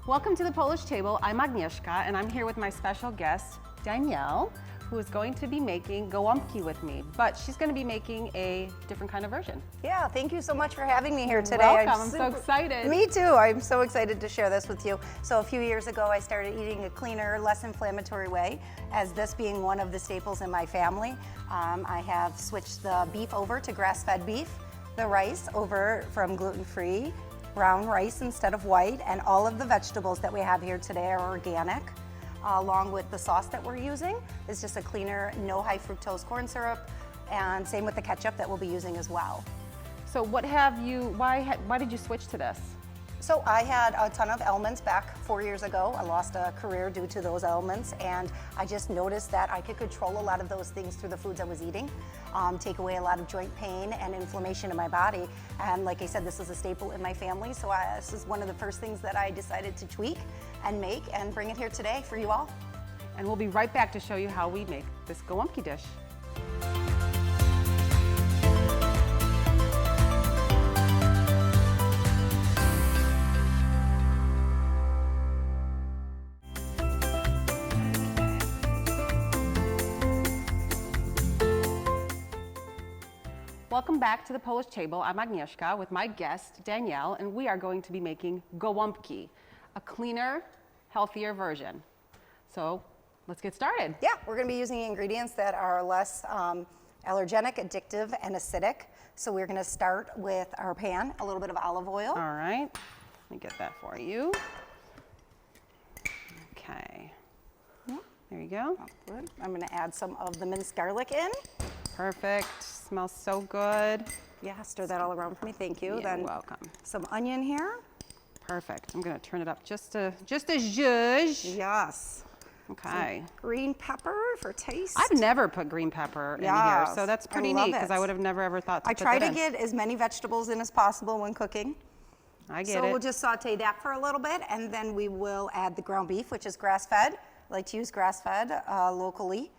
Welcome to the Polish table. I'm Agnieszka and I'm here with my special guest, Danielle, who is going to be making golumpki with me, but she's going to be making a different kind of version. Yeah, thank you so much for having me here today. Welcome, I'm so excited. Me too, I'm so excited to share this with you. So a few years ago, I started eating a cleaner, less inflammatory way, as this being one of the staples in my family. I have switched the beef over to grass-fed beef, the rice over from gluten-free, brown rice instead of white, and all of the vegetables that we have here today are organic. Along with the sauce that we're using is just a cleaner, no high fructose corn syrup, and same with the ketchup that we'll be using as well. So why did you switch to this? So I had a ton of ailments back 4 years ago. I lost a career due to those ailments, and I just noticed that I could control a lot of those things through the foods I was eating, take away a lot of joint pain and inflammation in my body. And like I said, this is a staple in my family, so this is one of the first things that I decided to tweak and make and bring it here today for you all. And we'll be right back to show you how we make this golumpki dish. Welcome back to the Polish table. I'm Agnieszka with my guest, Danielle, and we are going to be making golumpki, a cleaner, healthier version. So let's get started. Yeah, we're gonna be using ingredients that are less allergenic, addictive, and acidic. So we're gonna start with our pan, a little bit of olive oil. All right, let me get that for you. Okay, there you go. Good. I'm gonna add some of the minced garlic in. Perfect, smells so good. Yeah, stir that all around for me, thank you. You're Then welcome. some onion here. Perfect, I'm gonna turn it up just a zhuzh. Yes. Okay. Some green pepper for taste. I've never put green pepper in here, Yes, so that's I pretty love neat because it. I would have never ever thought to I put try that to in. get as many vegetables in as possible when cooking. I get So it. we'll just saute that for a little bit, and then we will add the ground beef, which is grass-fed. I like to use grass-fed locally.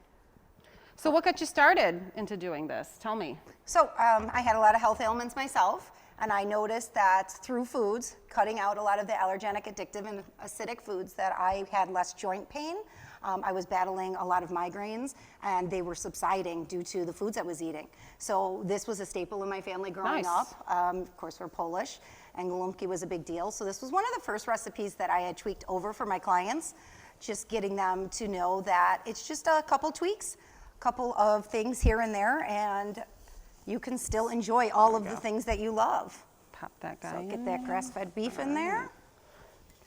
So what got you started into doing this? Tell me. So I had a lot of health ailments myself, and I noticed that through foods, cutting out a lot of the allergenic, addictive, and acidic foods, that I had less joint pain. I was battling a lot of migraines, and they were subsiding due to the foods I was eating. So this was a staple in my family growing Nice. up. Of course, we're Polish, and golumpki was a big deal. So this was one of the first recipes that I had tweaked over for my clients, just getting them to know that it's just a couple tweaks, couple of things here and there, and you can still enjoy all of the things that you love. Pop that guy So in. get that grass-fed beef in there.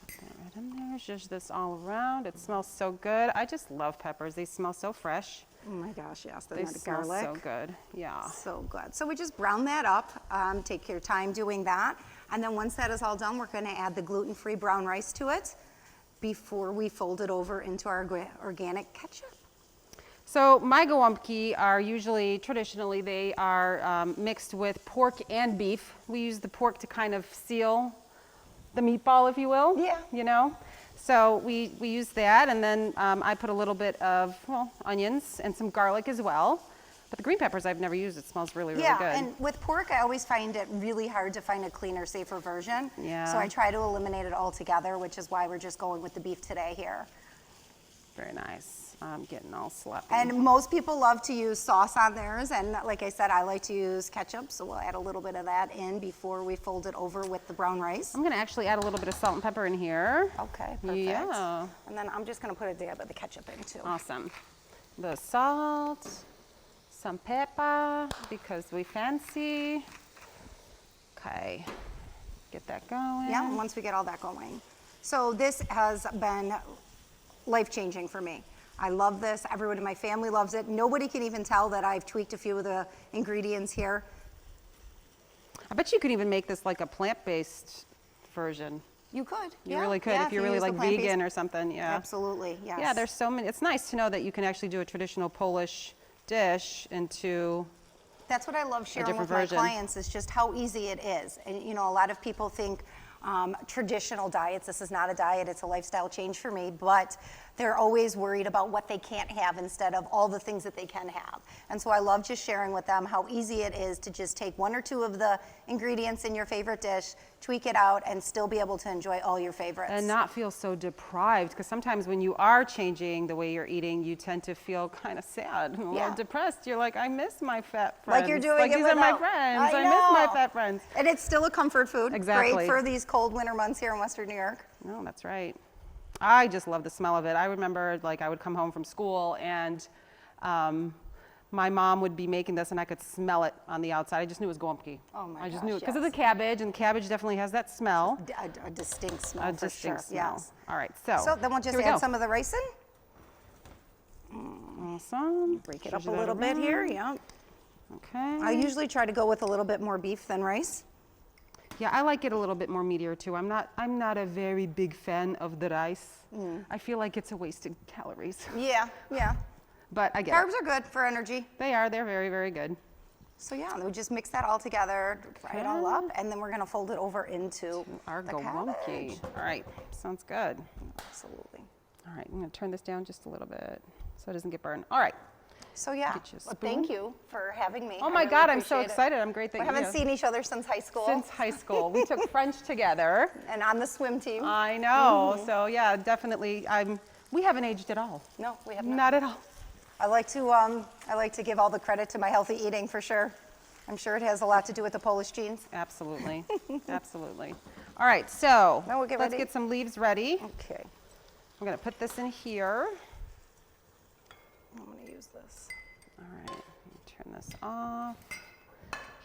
Put that right in there. Zhuzh this all around. It smells so good. I just love peppers. They smell so fresh. Oh my gosh, yes, They the smell garlic. so good. Yeah. So good. So we just brown that up. Take your time doing that. And then once that is all done, we're gonna add the gluten-free brown rice to it before we fold it over into our organic ketchup. So my golumpki are usually, traditionally, they are mixed with pork and beef. We use the pork to kind of seal the meatball, if you will. Yeah. You know? So we use that, and then I put a little bit of, well, onions and some garlic as well. But the green peppers I've never used. It smells really, really good. Yeah, and with pork, I always find it really hard to find a cleaner, safer version. Yeah. So I try to eliminate it altogether, which is why we're just going with the beef today here. Very nice. I'm getting all sloppy. And most people love to use sauce on theirs, and like I said, I like to use ketchup, so we'll add a little bit of that in before we fold it over with the brown rice. I'm going to actually add a little bit of salt and pepper in here. Okay, perfect. Yeah. And then I'm just gonna put a dab of the ketchup in too. Awesome. The salt, some pepper, because we fancy. Okay, get that going. Yeah, and once we get all that going. So this has been life-changing for me. I love this. Everyone in my family loves it. Nobody can even tell that I've tweaked a few of the ingredients here. I bet you could even make this like a plant-based version. You could. You really could if you're really like vegan or something. Yeah. Absolutely, yes. Yeah, there's so many. It's nice to know that you can actually do a traditional Polish dish into. That's what I love sharing different with my version. clients, is just how easy it is. And you know, a lot of people think traditional diets, this is not a diet, it's a lifestyle change for me, but they're always worried about what they can't have instead of all the things that they can have. And so I love just sharing with them how easy it is to just take 1 or 2 of the ingredients in your favorite dish, tweak it out, and still be able to enjoy all your favorites. And not feel so deprived, because sometimes when you are changing the way you're eating, you tend to feel kind of sad, a little depressed. You're like, I miss my fat friends. Like you're doing like it these are my without. friends. I know. miss my fat friends. And it's still a comfort food. Exactly. Great for these cold winter months here in Western New York. No, that's right. I just love the smell of it. I remember, like, I would come home from school and my mom would be making this and I could smell it on the outside. I just knew it was golumpki. Oh my I just gosh, knew it because of yes. the cabbage, and cabbage definitely has that smell. A distinct smell A for distinct sure. smell. Yes. All right, so then we'll just here we add go. some of the rice in. Awesome. Break it up a Shush that little bit here. around. Yeah. Okay. I usually try to go with a little bit more beef than rice. Yeah, I like it a little bit more meatier too. I'm not a very big fan of the rice. I feel like it's a wasted calories. Yeah, yeah. But I get Carbs it. are good for energy. They're very, very good. So yeah, we just mix that all together, fry it all up, and then we're gonna fold it over into Our the golumpki. cabbage. All right, sounds good. Absolutely. All right, I'm gonna turn this down just a little bit so it doesn't get burned. All right. So yeah, Get you a well, thank spoon. you for having me. Oh I my really God, I'm so appreciate it. excited. I'm great that We you haven't seen each other since high school. since high school. We took French together. And on the swim team. I know. So yeah, definitely. We haven't aged at all. No, we have not. Not at all. I like to give all the credit to my healthy eating for sure. I'm sure it has a lot to do with the Polish genes. Absolutely. Absolutely. All right, so Now we'll get let's ready. get some leaves ready. Okay, I'm gonna put this in here. I'm gonna use this. All right, let me turn this off.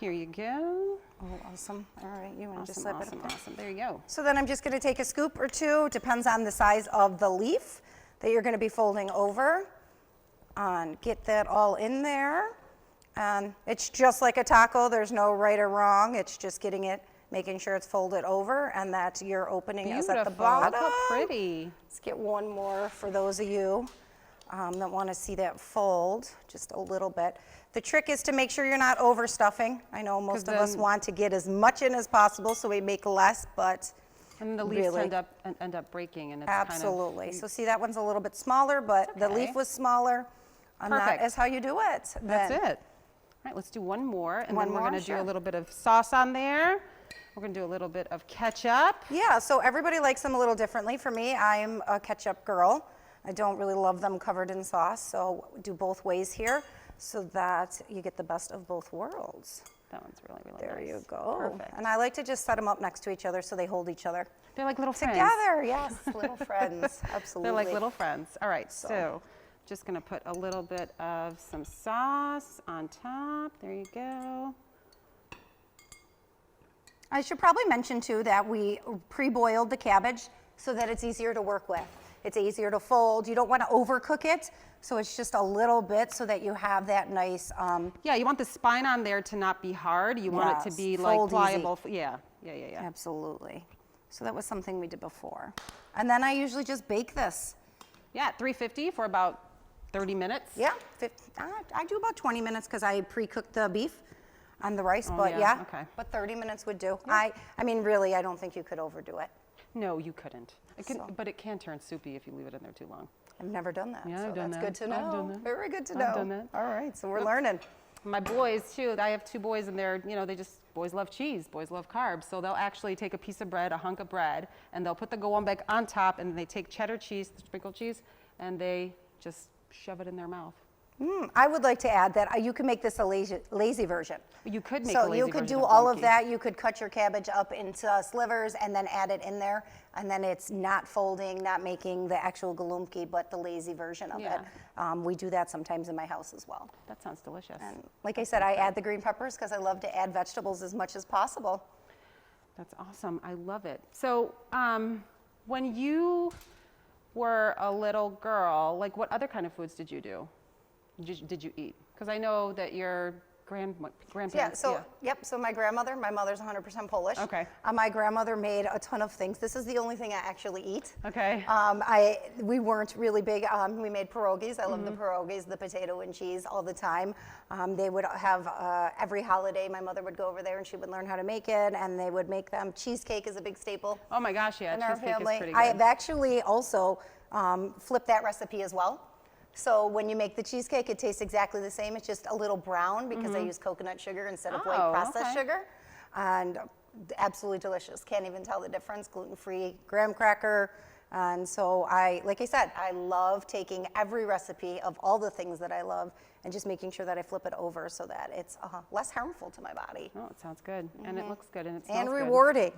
Here you go. Oh, awesome. All right, you want to just Awesome, slip awesome, it up there? awesome. There you go. So then I'm just gonna take a scoop or two, depends on the size of the leaf that you're gonna be folding over. And get that all in there. And it's just like a taco, there's no right or wrong. It's just getting it, making sure it's folded over and that your opening is at the Beautiful. bottom. Look how pretty. Let's get one more for those of you that want to see that fold just a little bit. The trick is to make sure you're not overstuffing. I know most of us then- want to get as much in as possible, so we make less, but And the leaves really, end up breaking, and it's absolutely. kind of. So see, that one's a little bit smaller, but the okay. leaf was smaller, and Perfect. that is how you do it. That's then. it. All right, let's do one more, and One then we're more, going to do sure. a little bit of sauce on there. We're going to do a little bit of ketchup. Yeah, so everybody likes them a little differently. For me, I'm a ketchup girl. I don't really love them covered in sauce, so do both ways here so that you get the best of both worlds. That one's really, really There nice. you go. Perfect. And I like to just set them up next to each other so they hold each other They're like little friends. together. Yes, little friends. Absolutely. They're like little friends. All right, so just going to put a little bit of some sauce on top. There you go. I should probably mention too that we pre-boiled the cabbage so that it's easier to work with. It's easier to fold. You don't want to overcook it, so it's just a little bit so that you have that nice. Yeah, you want the spine on there to not be hard. You want it to Yes, be like fold easy. pliable. Yeah. Absolutely. So that was something we did before. And then I usually just bake this. Yeah, 350 for about 30 minutes. Yeah, I do about 20 minutes because I pre-cooked the beef on the rice, Oh, but yeah, yeah, okay. but 30 minutes would do. I mean, really, I don't think you could overdo it. No, you couldn't. So- But it can turn soupy if you leave it in there too long. I've never done that. Yeah, so I've done that's that. good to know. I've done that. Very good to know. I've done that. All right, so we're learning. My boys too, I have 2 boys and they're, boys love cheese, boys love carbs. So they'll actually take a piece of bread, a hunk of bread, and they'll put the golumpki on top and they take cheddar cheese, the sprinkled cheese, and they just shove it in their mouth. I would like to add that you can make this a lazy version. You could make So a lazy you could version do all of golumpki. that. You could cut your cabbage up into slivers and then add it in there. And then it's not folding, not making the actual golumpki, but the lazy version of Yeah. it. We do that sometimes in my house as well. That sounds delicious. And like I said, I add the green peppers because I love to add vegetables as much as possible. That's awesome. I love it. So when you were a little girl, like what other kind of foods did you do? Did you eat? Because I know that your grandparents. Yeah, so my mother's 100% Polish. Okay. My grandmother made a ton of things. This is the only thing I actually eat. Okay. We weren't really big. We made pierogies. I love Mm-hmm. the pierogies, the potato and cheese all the time. They would have every holiday. My mother would go over there and she would learn how to make it, and they would make them. Cheesecake is a big staple Oh my gosh, yeah, in our cheesecake is family. pretty I good. have actually also flip that recipe as well. So when you make the cheesecake, it tastes exactly the same. It's just a little brown because I use coconut sugar instead of white processed sugar. And absolutely delicious. Can't even tell the difference. Gluten-free graham cracker. And so like I said, I love taking every recipe of all the things that I love and just making sure that I flip it over so that it's less harmful to my body. Oh, it sounds good. And it looks good and it smells good. And rewarding.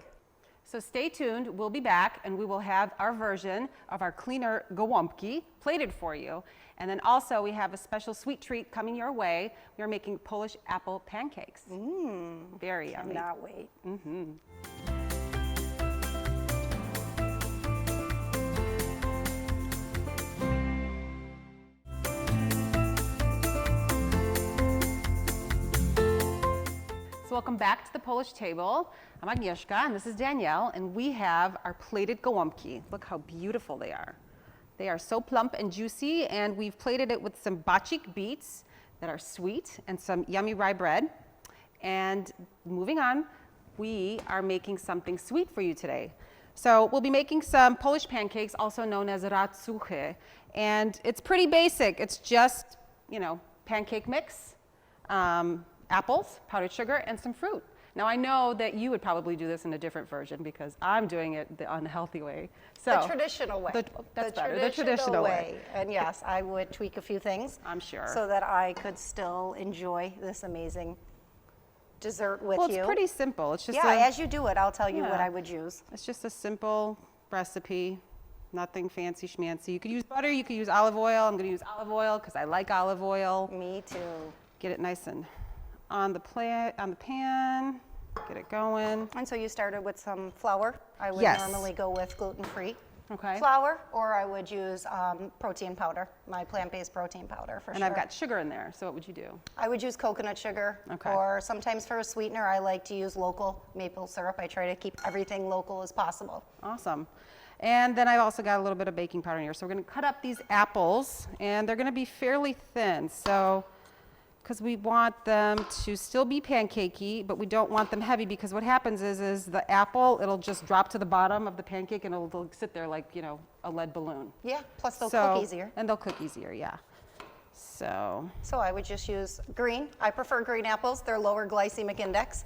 So stay tuned. We'll be back and we will have our version of our cleaner golumpki plated for you. And then also we have a special sweet treat coming your way. We are making Polish apple pancakes. Very yummy. Cannot wait. So welcome back to the Polish table. I'm Agnieszka and this is Danielle, and we have our plated golumpki. Look how beautiful they are. They are so plump and juicy, and we've plated it with some bacik beets that are sweet and some yummy rye bread. And moving on, we are making something sweet for you today. So we'll be making some Polish pancakes, also known as racuchy. And it's pretty basic. It's just, pancake mix, apples, powdered sugar, and some fruit. Now I know that you would probably do this in a different version because I'm doing it the unhealthy way. So The traditional way. The traditional way. And yes, I would tweak a few things. I'm sure. So that I could still enjoy this amazing dessert with you. Well, it's pretty simple. It's just as you do it, I'll tell you what I would use. It's just a simple recipe, nothing fancy schmancy. You could use butter, you could use olive oil. I'm going to use olive oil because I like olive oil. Me too. Get it nice and on the pan, get it going. And so you started with some flour. I would Yes. normally go with gluten-free Okay. flour, or I would use protein powder, my plant-based protein powder for And sure. I've got sugar in there, so what would you do? I would use coconut sugar, Okay. or sometimes for a sweetener, I like to use local maple syrup. I try to keep everything local as possible. Awesome. And then I've also got a little bit of baking powder in here. So we're going to cut up these apples, and they're going to be fairly thin. So, because we want them to still be pancakey, but we don't want them heavy, because what happens is the apple, it'll just drop to the bottom of the pancake and it'll sit there like, a lead balloon. Yeah, plus they'll cook easier. And they'll cook easier, yeah. So I would just use green. I prefer green apples. They're lower glycemic index,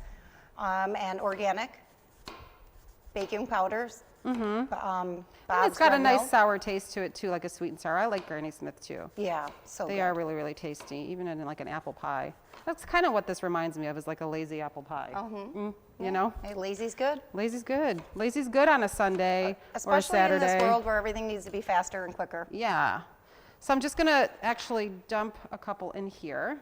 and organic. Baking powders. and Bob's it's got a Red nice Mill. sour taste to it too, like a sweet and sour. I like Granny Smith too. Yeah, so They good. are really, really tasty, even in like an apple pie. That's kind of what this reminds me of, is like a lazy apple pie. You know? Hey, lazy's good. Lazy's good. Lazy's good on a Sunday or a Especially in Saturday. this world where everything needs to be faster and quicker. Yeah. So I'm just going to actually dump a couple in here.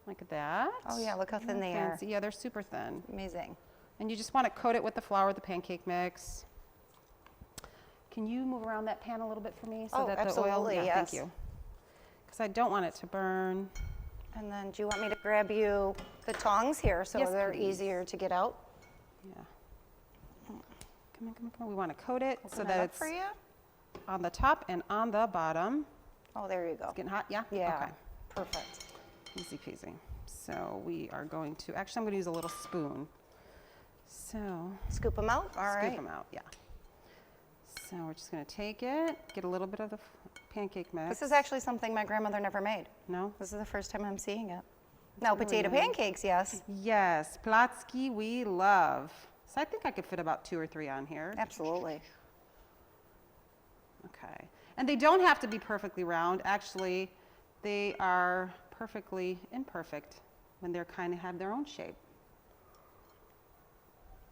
Like that. Oh yeah, look how thin they are. Fancy. Yeah, they're super thin. Amazing. And you just want to coat it with the flour, the pancake mix. Can you move around that pan a little bit for me so Oh, that the oil? absolutely, Yeah, yes. thank you. Because I don't want it to burn. And then do you want me to grab you the tongs here so Yes, they're please. easier to get out? Yeah. Come on, come on, come on. We want to coat it so Open that up it's for you? on the top and on the bottom. Oh, there you go. Getting hot? Yeah? Yeah, Okay. perfect. Easy peasy. So we are going to, actually I'm going to use a little spoon. So Scoop them out? All right. scoop them out, yeah. So we're just going to take it, get a little bit of the pancake mix. This is actually something my grandmother never made. No? This is the first time I'm seeing it. Now, really potato nice. pancakes, yes. Yes, placki we love. So I think I could fit about 2 or 3 on here. Absolutely. Okay. And they don't have to be perfectly round. Actually, they are perfectly imperfect when they're kind of have their own shape.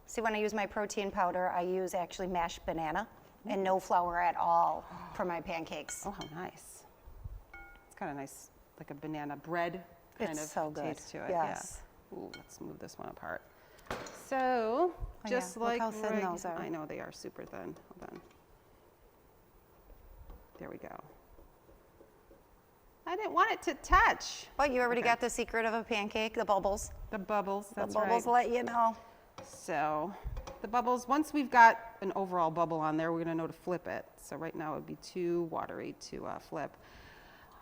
See, when I use my protein powder, I use actually mashed banana and no flour at all for my pancakes. Oh, how nice. It's got a nice, like a banana bread kind It's of so good. taste to it. Yes. Yeah. Ooh, let's move this one apart. So, yeah, just look like how thin those are. I know they are super thin. Hold on. There we go. I didn't want it to touch. Well, you already Okay. got the secret of a pancake, the bubbles. The bubbles, that's the bubbles right. let you know. So the bubbles, once we've got an overall bubble on there, we're gonna know to flip it. So right now it would be too watery to flip.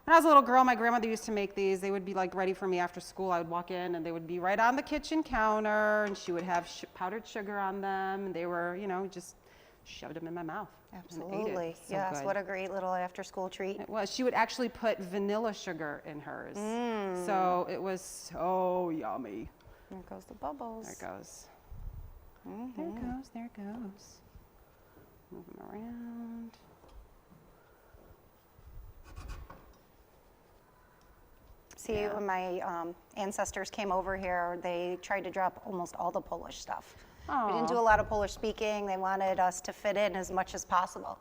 When I was a little girl, my grandmother used to make these. They would be like ready for me after school. I would walk in and they would be right on the kitchen counter, and she would have powdered sugar on them. And they were, just shoved them in my mouth. And ate Absolutely. it. So Yes, good. what a great little after-school treat. It was. She would actually put vanilla sugar in hers. So it was so yummy. There goes the bubbles. There it goes. There it goes. There it goes. Move them around. See, when my ancestors came over here, they tried to drop almost all the Polish stuff. We didn't do a lot of Polish speaking. They wanted us to fit in as much as possible.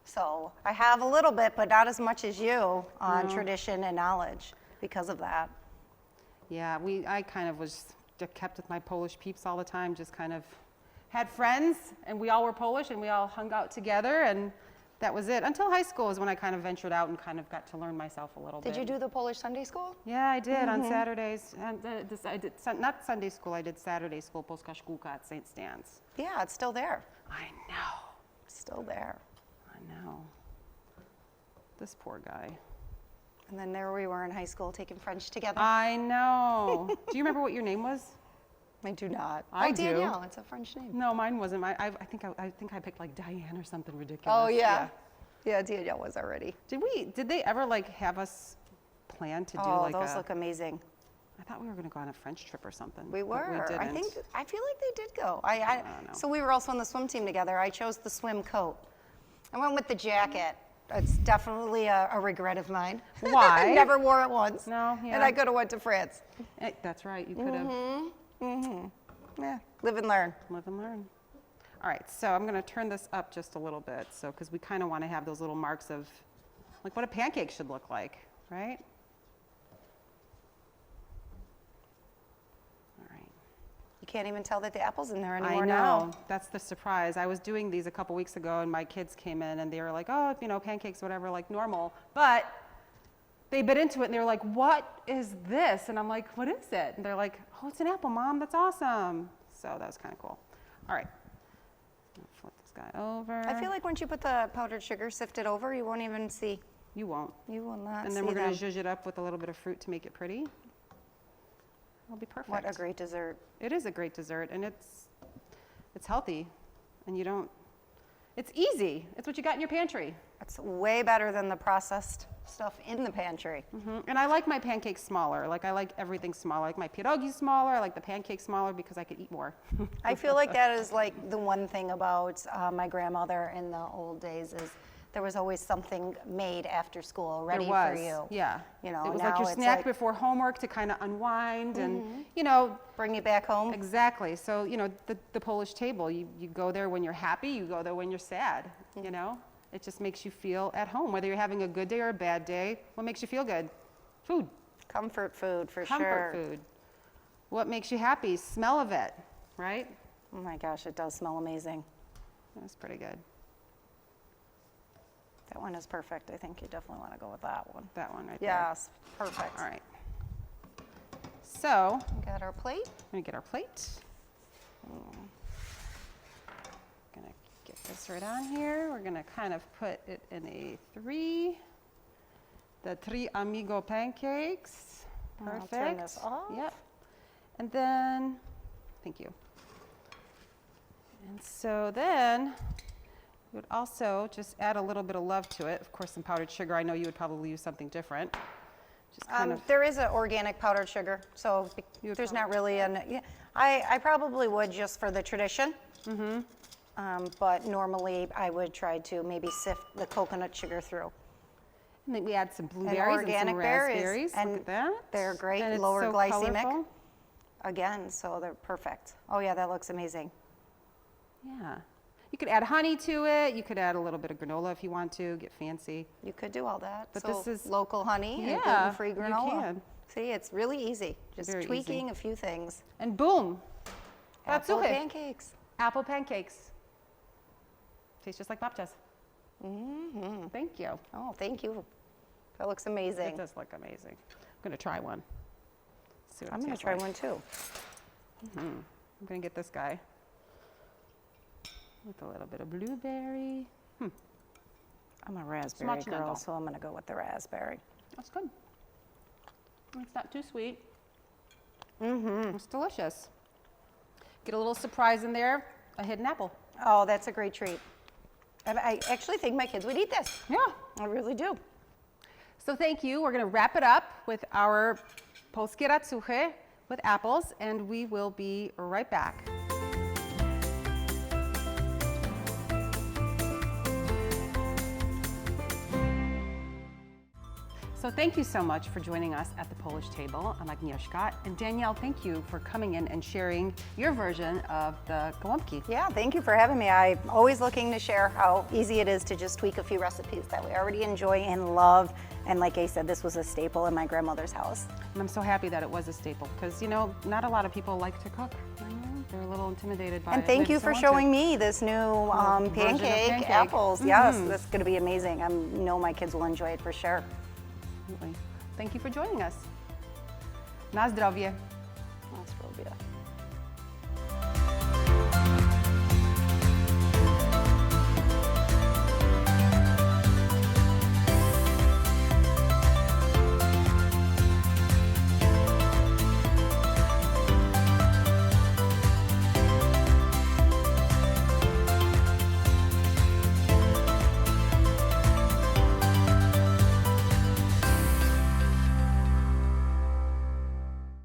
So I have a little bit, but not as much as you on tradition and knowledge because of that. Yeah, I kind of was kept with my Polish peeps all the time, just kind of had friends, and we all were Polish, and we all hung out together, and that was it. Until high school is when I kind of ventured out and kind of got to learn myself a little bit. Did you do the Polish Sunday school? Yeah, I did on Saturdays. And I did not Sunday school. I did Saturday school, Polska Szkółka at St. Stan's. Yeah, it's still there. I know. Still there. I know. This poor guy. And then there we were in high school taking French together. I know. Do you remember what your name was? I do not. I do. Danielle, it's a French name. No, mine wasn't. I think I picked like Diane or something ridiculous. Oh, yeah. Yeah, Danielle was already. Did they ever like have us plan to do Oh, those look amazing. I thought we were going to go on a French trip or something. We but were. We I didn't. feel like they did go. I don't know. So we were also on the swim team together. I chose the swim coat. I went with the jacket. It's definitely a regret of mine. Why? I never wore it once. No, yeah. And I could have went to France. That's right. You could have. Yeah, live and learn. Live and learn. All right, so I'm going to turn this up just a little bit, so because we kind of want to have those little marks of like what a pancake should look like, right? All right. You can't even tell that the apple's in there anymore I know. now. That's the surprise. I was doing these a couple weeks ago, and my kids came in, and they were like, oh, you know, pancakes, whatever, like normal. But they bit into it, and they were like, what is this? And I'm like, what is it? And they're like, oh, it's an apple, Mom. That's awesome. So that was kind of cool. All right. Flip this guy over. I feel like once you put the powdered sugar sifted over, you won't even see. You won't. You will not see And then we're going them. to zhuzh it up with a little bit of fruit to make it pretty. It'll be perfect. What a great dessert. It is a great dessert, and it's healthy, and you don't. It's easy. It's what you got in your pantry. It's way better than the processed stuff in the pantry. And I like my pancakes smaller. Like I like everything smaller. I like my pierogi smaller. I like the pancakes smaller because I could eat more. I feel like that is like the one thing about my grandmother in the old days is there was always something made after school ready for you. Yeah. You know, it was now like your it's snack like- before homework to kind of unwind and, you know. Bring you back home. Exactly. So, you know, the Polish table, you go there when you're happy, you go there when you're sad, you know. It just makes you feel at home, whether you're having a good day or a bad day. What makes you feel good? Food. Comfort food for sure. Comfort food. What makes you happy? Smell of it, right? Oh my gosh, it does smell amazing. That's pretty good. That one is perfect. I think you definitely want to go with that one. That one right there. Yes, perfect. All right. So, We got our plate. let me get our plate. Gonna get this right on here. We're gonna kind of put it in the three amigo pancakes. Perfect. I'll turn this off. Yep. And then, thank you. And so then, you would also just add a little bit of love to it. Of course, some powdered sugar. I know you would probably use something different. Just kind of. There is an organic powdered sugar, so You would there's not really an. Yeah, I probably would just for the tradition. But normally I would try to maybe sift the coconut sugar through. And then we add some blueberries and organic some berries, raspberries. and Look at that. they're great, And it's lower so glycemic. colorful. Again, so they're perfect. Oh yeah, that looks amazing. Yeah. You could add honey to it. You could add a little bit of granola if you want to, get fancy. You could do all that. But so this is- local honey and Yeah, gluten-free you granola. can. See, it's really easy. Just Very tweaking easy. a few things. And boom. Apple Racuchy. pancakes. Apple pancakes. Tastes just like babcias. Thank you. Oh, thank you. That looks It amazing. does look amazing. I'm going to try one. See what I'm it going to tastes try like. one too. I'm going to get this guy with a little bit of blueberry. I'm a raspberry Smacznego. girl, so I'm going to go with the raspberry. That's good. It's not too sweet. It's delicious. Get a little surprise in there, a hidden apple. Oh, that's a great treat. I actually think my kids would eat this. Yeah. I really do. So thank you. We're going to wrap it up with our polskie racuchy with apples, and we will be right back. So thank you so much for joining us at the Polish table. I'm Agnieszka, and Danielle, thank you for coming in and sharing your version of the golumpki. Yeah, thank you for having me. I'm always looking to share how easy it is to just tweak a few recipes that we already enjoy and love. And like I said, this was a staple in my grandmother's house. And I'm so happy that it was a staple because, you know, not a lot of people like to cook. They're a little intimidated by it. And thank you for showing me this new pancake apples. Yes, this is going to be amazing. I know my kids will enjoy it for sure. Absolutely. Thank you for joining us. Na zdrowie. Na zdrowie.